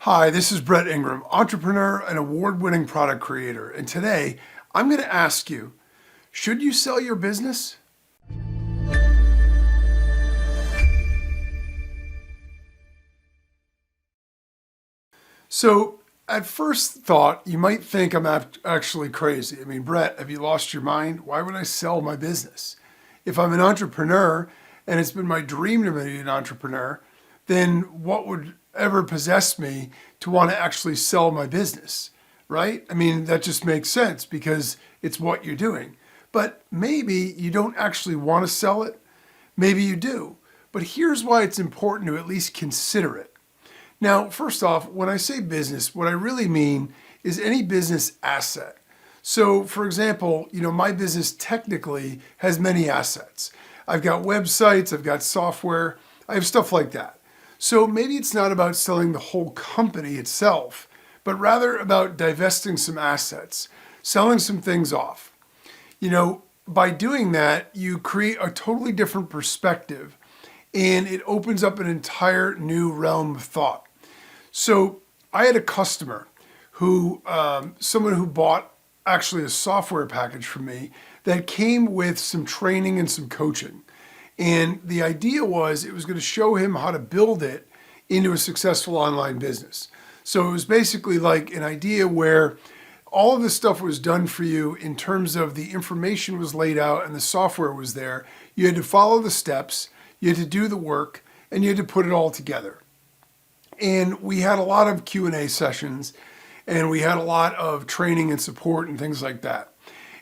Hi, this is Brett Ingram, entrepreneur and award-winning product creator. And today, I'm going to ask you, should you sell your business? So, at first thought, you might think I'm actually crazy. I mean, Brett, have you lost your mind? Why would I sell my business? If I'm an entrepreneur and it's been my dream to be an entrepreneur, then what would ever possess me to want to actually sell my business, right? I mean, that just makes sense because it's what you're doing. But maybe you don't actually want to sell it. Maybe you do. But here's why it's important to at least consider it. Now, first off, when I say business, what I really mean is any business asset. So, for example, my business technically has many assets. I've got websites, I've got software, I have stuff like that. So maybe it's not about selling the whole company itself, but rather about divesting some assets, selling some things off. By doing that, you create a totally different perspective and it opens up an entire new realm of thought. So I had a customer someone who bought actually a software package from me that came with some training and some coaching. And the idea was it was going to show him how to build it into a successful online business. So it was basically like an idea where all of this stuff was done for you in terms of the information was laid out and the software was there. You had to follow the steps, you had to do the work, and you had to put it all together. And we had a lot of Q&A sessions, and we had a lot of training and support and things like that.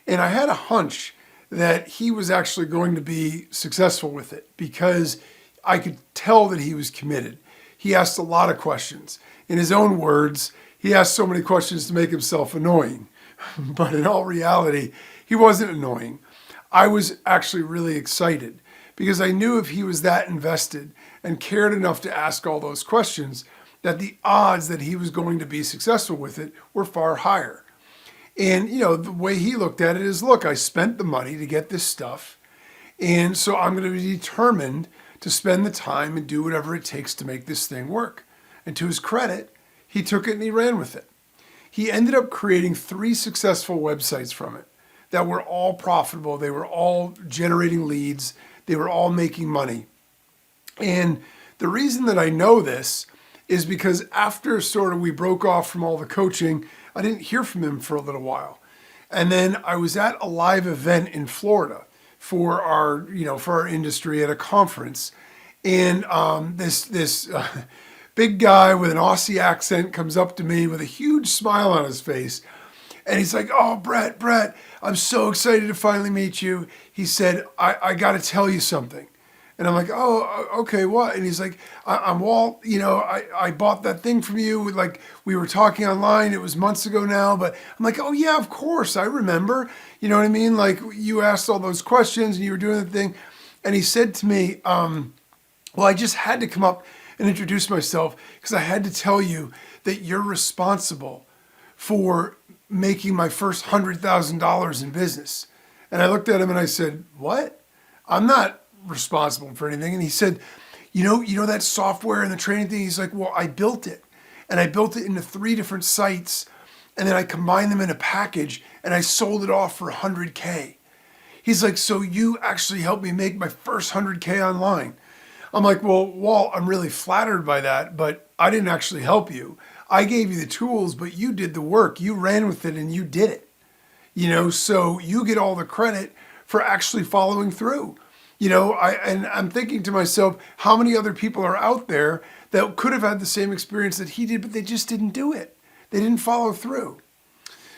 And I had a hunch that he was actually going to be successful with it because I could tell that he was committed. He asked a lot of questions. In his own words, he asked so many questions to make himself annoying. But in all reality, he wasn't annoying. I was actually really excited because I knew if he was that invested and cared enough to ask all those questions, that the odds that he was going to be successful with it were far higher. And, the way he looked at it is, look, I spent the money to get this stuff. And so I'm going to be determined to spend the time and do whatever it takes to make this thing work. And to his credit, he took it and he ran with it. He ended up creating 3 successful websites from it that were all profitable. They were all generating leads. They were all making money. And the reason that I know this is because after we broke off from all the coaching, I didn't hear from him for a little while. And then I was at a live event in Florida for our industry at a conference. And this big guy with an Aussie accent comes up to me with a huge smile on his face. And he's like, "Oh, Brett, I'm so excited to finally meet you." He said, I got to tell you something. And I'm like, "Oh, okay, what?" And he's like, I'm Walt, I bought that thing from you. Like, we were talking online, it was months ago now, but I'm like, "Oh yeah, of course, I remember." You know what I mean? Like, you asked all those questions and you were doing the thing. And he said to me, well, I just had to come up and introduce myself because I had to tell you that you're responsible for making my first $100,000 in business. And I looked at him and I said, "What? I'm not responsible for anything." And he said, you know that software and the training thing?" He's like, "Well, I built it, and I built it into 3 different sites, and then I combined them in a package and I sold it off for $100K. He's like, "So you actually helped me make my first $100K online." I'm like, "Well, Walt, I'm really flattered by that, but I didn't actually help you. I gave you the tools, but you did the work. You ran with it and you did it. So you get all the credit for actually following through." And I'm thinking to myself, how many other people are out there that could have had the same experience that he did, but they just didn't do it. They didn't follow through.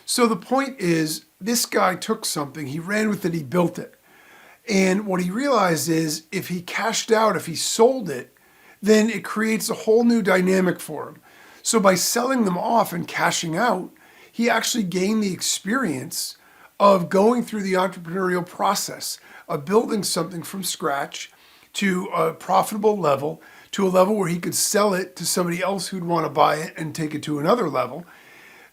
So the point is, this guy took something, he ran with it, he built it. And what he realized is if he cashed out, if he sold it, then it creates a whole new dynamic for him. So by selling them off and cashing out, he actually gained the experience of going through the entrepreneurial process of building something from scratch to a profitable level, to a level where he could sell it to somebody else who'd want to buy it and take it to another level.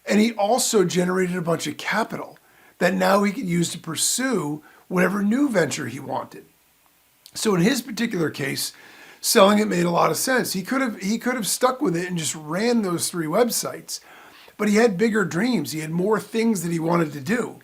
And he also generated a bunch of capital that now he could use to pursue whatever new venture he wanted. So in his particular case, selling it made a lot of sense. He could have stuck with it and just ran those 3 websites, but he had bigger dreams. He had more things that he wanted to do.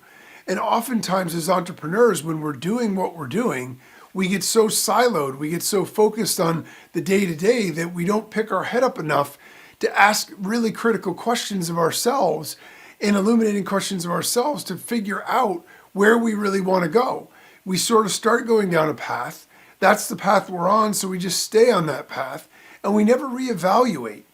And oftentimes as entrepreneurs, when we're doing what we're doing, we get so siloed, we get so focused on the day-to-day that we don't pick our head up enough to ask really critical questions of ourselves and illuminating questions of ourselves to figure out where we really want to go. We sort of start going down a path. That's the path we're on, so we just stay on that path and we never reevaluate.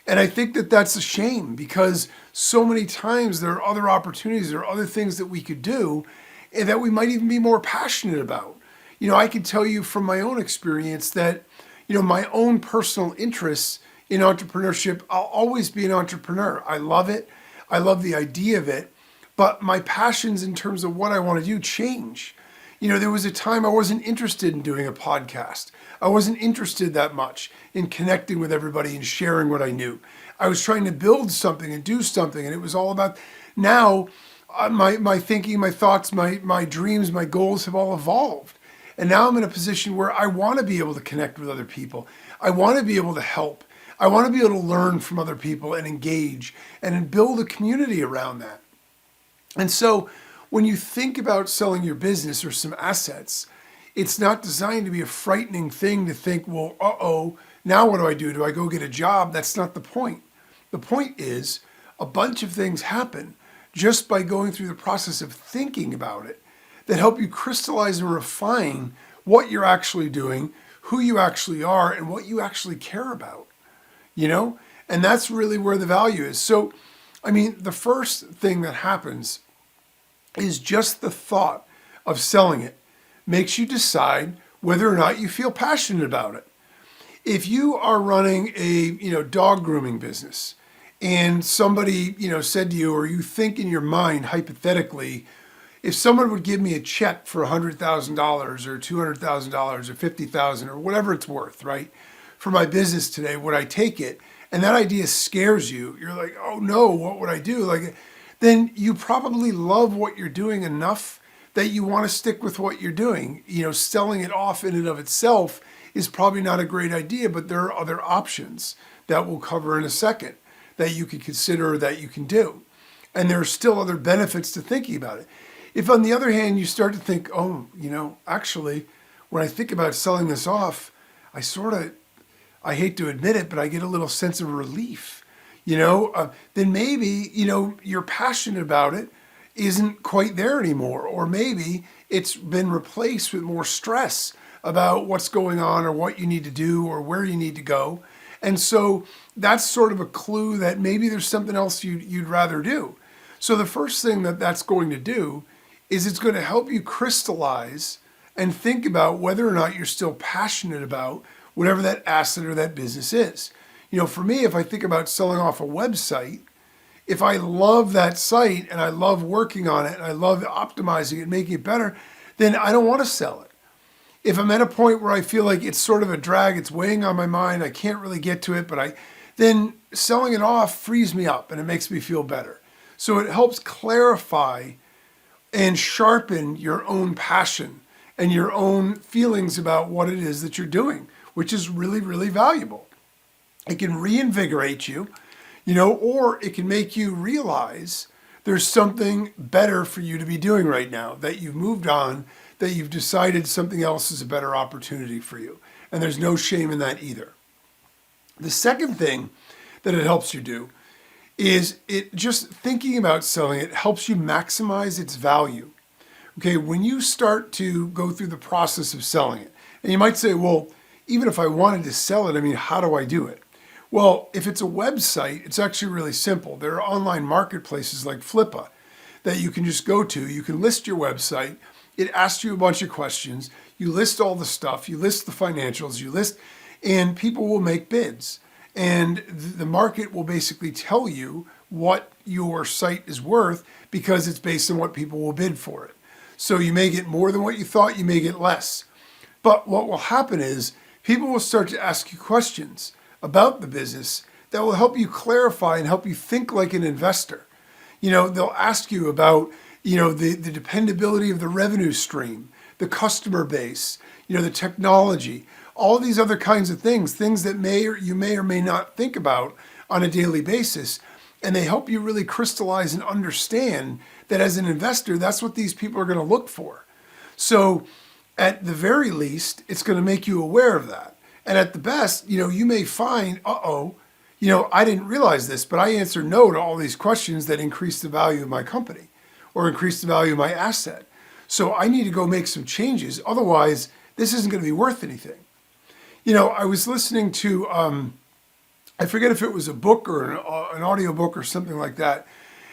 And I think that that's a shame because so many times there are other opportunities, there are other things that we could do and that we might even be more passionate about. I can tell you from my own experience that, my own personal interests in entrepreneurship, I'll always be an entrepreneur. I love it. I love the idea of it. But my passions in terms of what I want to do change. There was a time I wasn't interested in doing a podcast. I wasn't interested that much in connecting with everybody and sharing what I knew. I was trying to build something and do something, and it was all about now my thinking, my thoughts, my dreams, my goals have all evolved. And now I'm in a position where I want to be able to connect with other people. I want to be able to help. I want to be able to learn from other people and engage and build a community around that. And so when you think about selling your business or some assets, it's not designed to be a frightening thing to think, well, now what do I do? Do I go get a job? That's not the point. The point is a bunch of things happen just by going through the process of thinking about it that help you crystallize and refine what you're actually doing, who you actually are, and what you actually care about, And that's really where the value is. So, the first thing that happens is just the thought of selling it makes you decide whether or not you feel passionate about it. If you are running a, dog grooming business and somebody, said to you, or you think in your mind, hypothetically, if someone would give me a check for $100,000 or $200,000 or $50,000 or whatever it's worth, right, for my business today, would I take it? And that idea scares you. You're like, oh no, what would I do? Then you probably love what you're doing enough that you want to stick with what you're doing. Selling it off in and of itself is probably not a great idea, but there are other options that we'll cover in a second that you can consider, that you can do. And there are still other benefits to thinking about it. If on the other hand, you start to think, actually, when I think about selling this off, I hate to admit it, but I get a little sense of relief, then maybe, you're passionate about it isn't quite there anymore. Or maybe it's been replaced with more stress about what's going on or what you need to do or where you need to go. And so that's sort of a clue that maybe there's something else you'd rather do. So the first thing that's going to do is it's going to help you crystallize and think about whether or not you're still passionate about whatever that asset or that business is. For me, if I think about selling off a website, if I love that site and I love working on it and I love optimizing it, making it better, then I don't want to sell it. If I'm at a point where I feel like it's sort of a drag, it's weighing on my mind, I can't really get to it, then selling it off frees me up and it makes me feel better. So it helps clarify and sharpen your own passion and your own feelings about what it is that you're doing, which is really, really valuable. It can reinvigorate you, or it can make you realize there's something better for you to be doing right now, that you've moved on, that you've decided something else is a better opportunity for you. And there's no shame in that either. The second thing that it helps you do is it just thinking about selling it helps you maximize its value. Okay, when you start to go through the process of selling it, and you might say, well, even if I wanted to sell it, how do I do it? Well, if it's a website, it's actually really simple. There are online marketplaces like Flippa that you can just go to. You can list your website. It asks you a bunch of questions. You list all the stuff. You list the financials. And people will make bids. And the market will basically tell you what your site is worth because it's based on what people will bid for it. So you may get more than what you thought, you may get less. But what will happen is people will start to ask you questions about the business that will help you clarify and help you think like an investor. They'll ask you about, the dependability of the revenue stream, the customer base, the technology, all these other kinds of things that you may or may not think about on a daily basis. And they help you really crystallize and understand that as an investor, that's what these people are going to look for. So at the very least, it's going to make you aware of that. And at the best, you may find, I didn't realize this, but I answered no to all these questions that increase the value of my company or increase the value of my asset. So I need to go make some changes. Otherwise, this isn't going to be worth anything. I was listening to, I forget if it was a book or an audio book or something like that.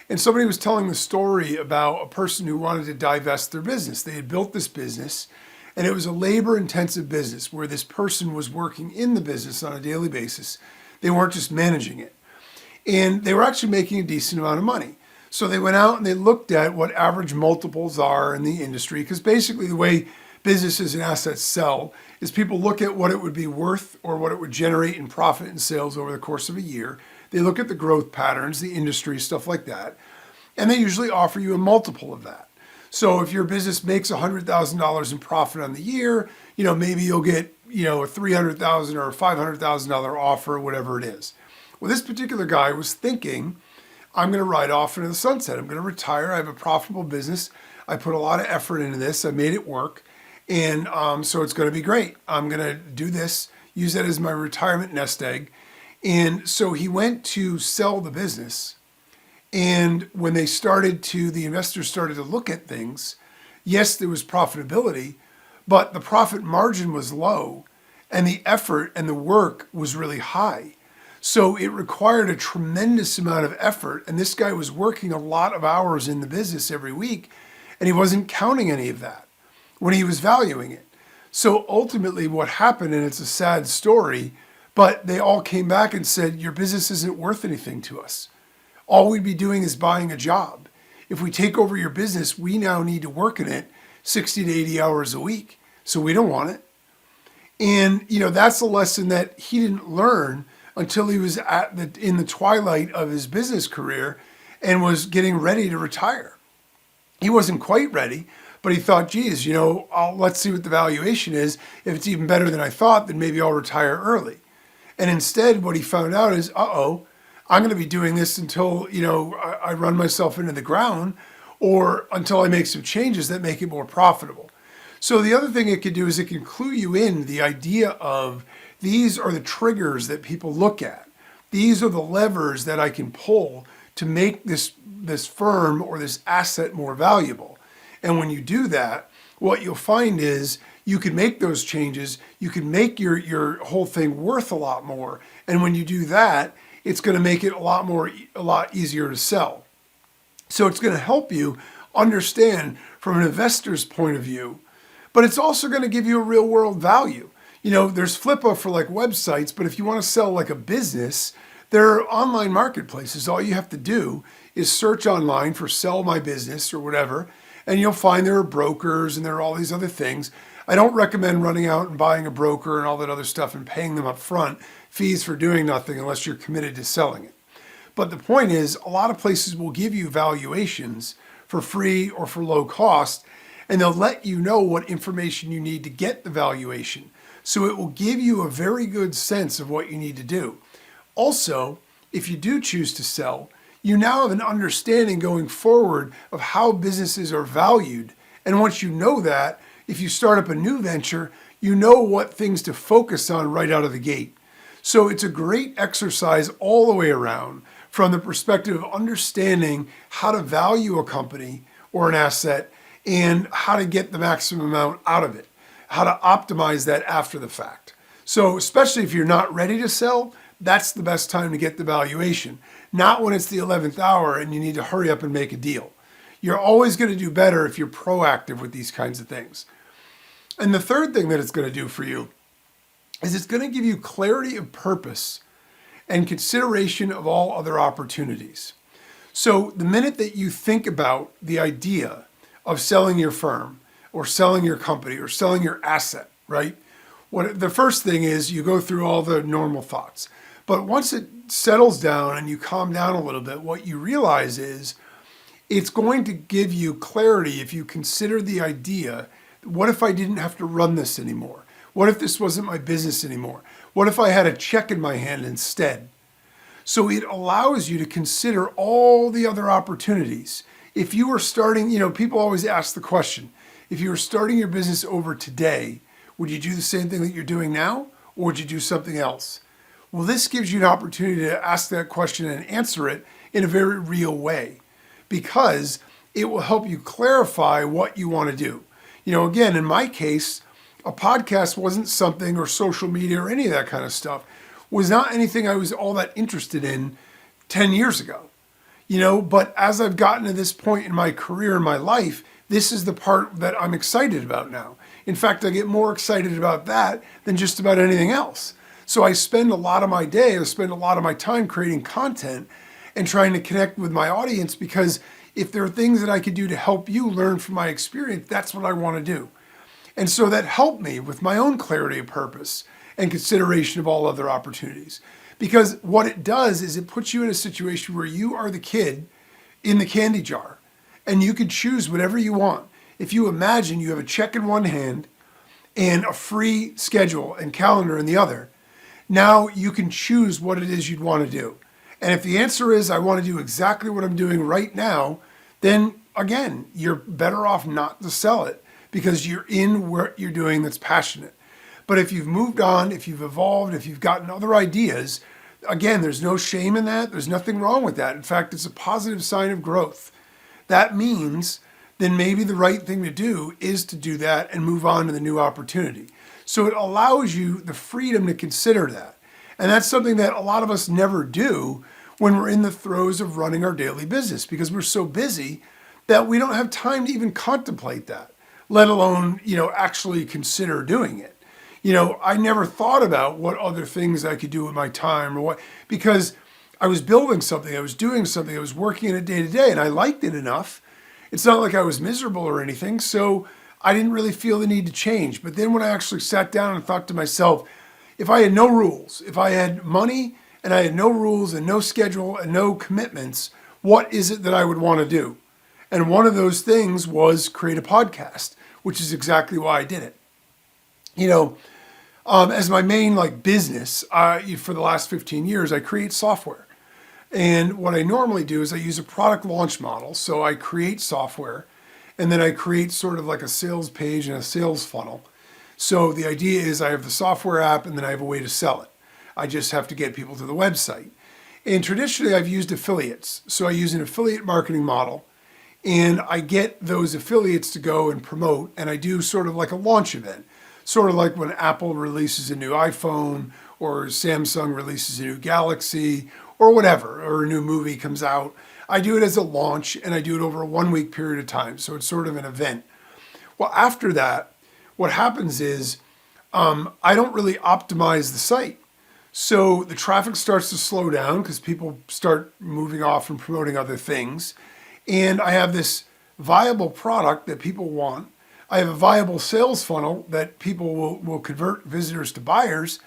And somebody was telling the story about a person who wanted to divest their business. They had built this business, and it was a labor-intensive business where this person was working in the business on a daily basis. They weren't just managing it. And they were actually making a decent amount of money. So they went out and they looked at what average multiples are in the industry, because basically the way businesses and assets sell is people look at what it would be worth or what it would generate in profit and sales over the course of a year. They look at the growth patterns, the industry, stuff like that, and they usually offer you a multiple of that. So if your business makes $100,000 in profit on the year, maybe you'll get, a $300,000 or a $500,000 offer, whatever it is. Well, this particular guy was thinking, I'm going to ride off into the sunset. I'm going to retire. I have a profitable business. I put a lot of effort into this. I made it work. And so it's going to be great. I'm going to do this, use that as my retirement nest egg. And so he went to sell the business. And when the investors started to look at things, yes, there was profitability, but the profit margin was low and the effort and the work was really high. So it required a tremendous amount of effort. And this guy was working a lot of hours in the business every week, and he wasn't counting any of that when he was valuing it. So ultimately what happened, and it's a sad story, but they all came back and said, your business isn't worth anything to us. All we'd be doing is buying a job. If we take over your business, we now need to work in it 60 to 80 hours a week. So we don't want it. And, that's a lesson that he didn't learn until he was in the twilight of his business career and was getting ready to retire. He wasn't quite ready, but he thought, geez, let's see what the valuation is. If it's even better than I thought, then maybe I'll retire early. And instead, what he found out is, I'm going to be doing this until, I run myself into the ground or until I make some changes that make it more profitable. So the other thing it could do is it can clue you in the idea of these are the triggers that people look at. These are the levers that I can pull to make this firm or this asset more valuable. And when you do that, what you'll find is you can make those changes. You can make your whole thing worth a lot more. And when you do that, it's going to make it a lot easier to sell. So it's going to help you understand from an investor's point of view, but it's also going to give you a real world value. There's Flippa for like websites, but if you want to sell like a business, there are online marketplaces. All you have to do is search online for sell my business or whatever, and you'll find there are brokers and there are all these other things. I don't recommend running out and buying a broker and all that other stuff and paying them up front fees for doing nothing unless you're committed to selling it. But the point is, a lot of places will give you valuations for free or for low cost, and they'll let you know what information you need to get the valuation. So it will give you a very good sense of what you need to do. Also, if you do choose to sell, you now have an understanding going forward of how businesses are valued. And once you know that, if you start up a new venture, you know what things to focus on right out of the gate. So it's a great exercise all the way around from the perspective of understanding how to value a company or an asset and how to get the maximum amount out of it, how to optimize that after the fact. So especially if you're not ready to sell, that's the best time to get the valuation, not when it's the 11th hour and you need to hurry up and make a deal. You're always going to do better if you're proactive with these kinds of things. And the third thing that it's going to do for you is it's going to give you clarity of purpose and consideration of all other opportunities. So the minute that you think about the idea of selling your firm or selling your company or selling your asset, right? The first thing is you go through all the normal thoughts. But once it settles down and you calm down a little bit, what you realize is it's going to give you clarity if you consider the idea, what if I didn't have to run this anymore? What if this wasn't my business anymore? What if I had a check in my hand instead? So it allows you to consider all the other opportunities. If you were starting, people always ask the question, if you were starting your business over today, would you do the same thing that you're doing now, or would you do something else? Well, this gives you an opportunity to ask that question and answer it in a very real way, because it will help you clarify what you want to do. Again, in my case, a podcast wasn't something, or social media or any of that kind of stuff, was not anything I was all that interested in 10 years ago. But as I've gotten to this point in my career and my life, this is the part that I'm excited about now. In fact, I get more excited about that than just about anything else. So I spend a lot of my day, I spend a lot of my time creating content and trying to connect with my audience, because if there are things that I could do to help you learn from my experience, that's what I want to do. And so that helped me with my own clarity of purpose and consideration of all other opportunities. Because what it does is it puts you in a situation where you are the kid in the candy jar, and you can choose whatever you want. If you imagine you have a check in one hand and a free schedule and calendar in the other, now you can choose what it is you'd want to do. And if the answer is, I want to do exactly what I'm doing right now, then again, you're better off not to sell it, because you're in what you're doing that's passionate. But if you've moved on, if you've evolved, if you've gotten other ideas, again, there's no shame in that. There's nothing wrong with that. In fact, it's a positive sign of growth. That means then maybe the right thing to do is to do that and move on to the new opportunity. So it allows you the freedom to consider that. And that's something that a lot of us never do when we're in the throes of running our daily business, because we're so busy that we don't have time to even contemplate that, let alone, actually consider doing it. I never thought about what other things I could do with my time, because I was building something, I was doing something, I was working in it day to day, and I liked it enough. It's not like I was miserable or anything, so I didn't really feel the need to change. But then when I actually sat down and thought to myself, if I had no rules, if I had money and I had no rules and no schedule and no commitments, what is it that I would want to do? And one of those things was create a podcast, which is exactly why I did it. As my main business for the last 15 years, I create software. And what I normally do is I use a product launch model. So I create software, and then I create sort of like a sales page and a sales funnel. So the idea is I have the software app, and then I have a way to sell it. I just have to get people to the website. And traditionally, I've used affiliates. So I use an affiliate marketing model, and I get those affiliates to go and promote, and I do sort of like a launch event. Sort of like when Apple releases a new iPhone, or Samsung releases a new Galaxy, or whatever, or a new movie comes out. I do it as a launch, and I do it over a 1 week period of time. So it's sort of an event. Well, after that, what happens is I don't really optimize the site. So the traffic starts to slow down because people start moving off and promoting other things. And I have this viable product that people want. I have a viable sales funnel that people will convert visitors to buyers,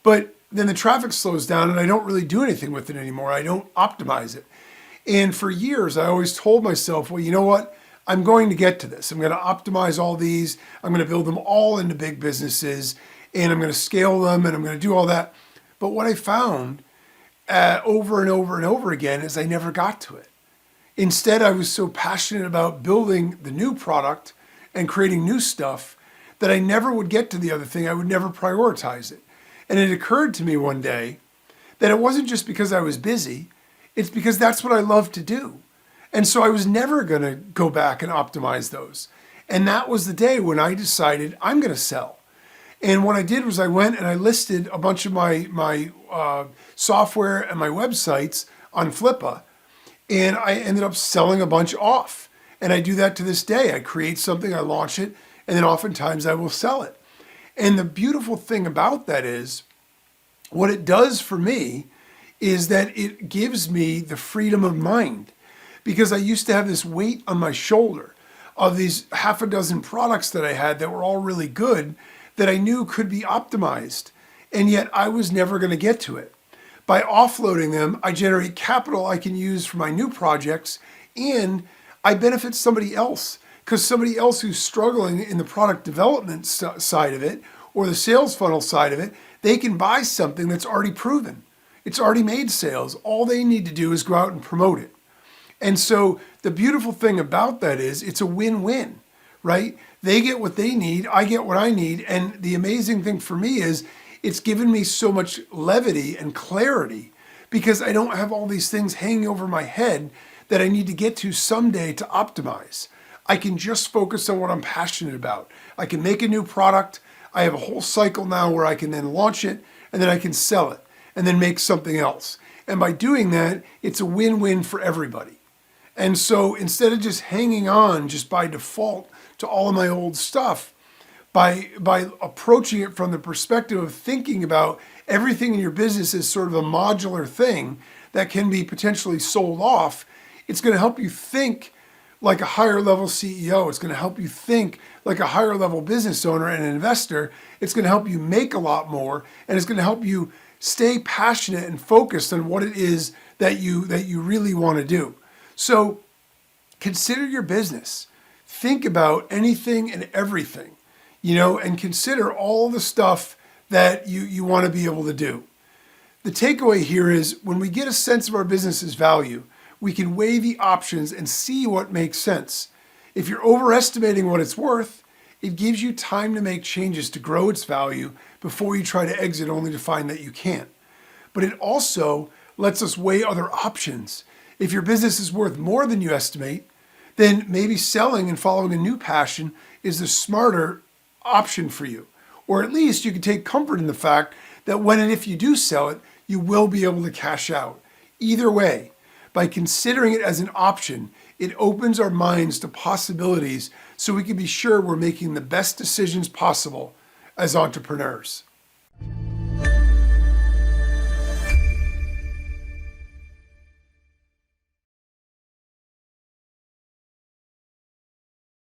but then the traffic slows down and I don't really do anything with it anymore. I don't optimize it. And for years, I always told myself, well, you know what? I'm going to get to this. I'm going to optimize all these. I'm going to build them all into big businesses, and I'm going to scale them, and I'm going to do all that. But what I found over and over and over again is I never got to it. Instead, I was so passionate about building the new product and creating new stuff that I never would get to the other thing. I would never prioritize it. And it occurred to me one day that it wasn't just because I was busy, it's because that's what I love to do. And so I was never going to go back and optimize those. And that was the day when I decided I'm going to sell. And what I did was I went and I listed a bunch of my software and my websites on Flippa, and I ended up selling a bunch off. And I do that to this day. I create something, I launch it, and then oftentimes I will sell it. And the beautiful thing about that is, what it does for me is that it gives me the freedom of mind. Because I used to have this weight on my shoulder of these half a dozen products that I had that were all really good, that I knew could be optimized. And yet I was never going to get to it. By offloading them, I generate capital I can use for my new projects, and I benefit somebody else, because somebody else who's struggling in the product development side of it, or the sales funnel side of it, they can buy something that's already proven. It's already made sales. All they need to do is go out and promote it. And so the beautiful thing about that is it's a win-win, right? They get what they need, I get what I need. And the amazing thing for me is it's given me so much levity and clarity because I don't have all these things hanging over my head that I need to get to someday to optimize. I can just focus on what I'm passionate about. I can make a new product. I have a whole cycle now where I can then launch it and then I can sell it and then make something else. And by doing that, it's a win-win for everybody. And so instead of just hanging on just by default to all of my old stuff, by approaching it from the perspective of thinking about everything in your business as sort of a modular thing that can be potentially sold off, it's going to help you think like a higher level CEO. It's going to help you think like a higher level business owner and an investor. It's going to help you make a lot more, and it's going to help you stay passionate and focused on what it is that you really want to do. So consider your business. Think about anything and everything, and consider all the stuff that you want to be able to do. The takeaway here is when we get a sense of our business's value, we can weigh the options and see what makes sense. If you're overestimating what it's worth, it gives you time to make changes to grow its value before you try to exit only to find that you can't. But it also lets us weigh other options. If your business is worth more than you estimate, then maybe selling and following a new passion is the smarter option for you. Or at least you can take comfort in the fact that when and if you do sell it, you will be able to cash out. Either way, by considering it as an option, it opens our minds to possibilities so we can be sure we're making the best decisions possible as entrepreneurs.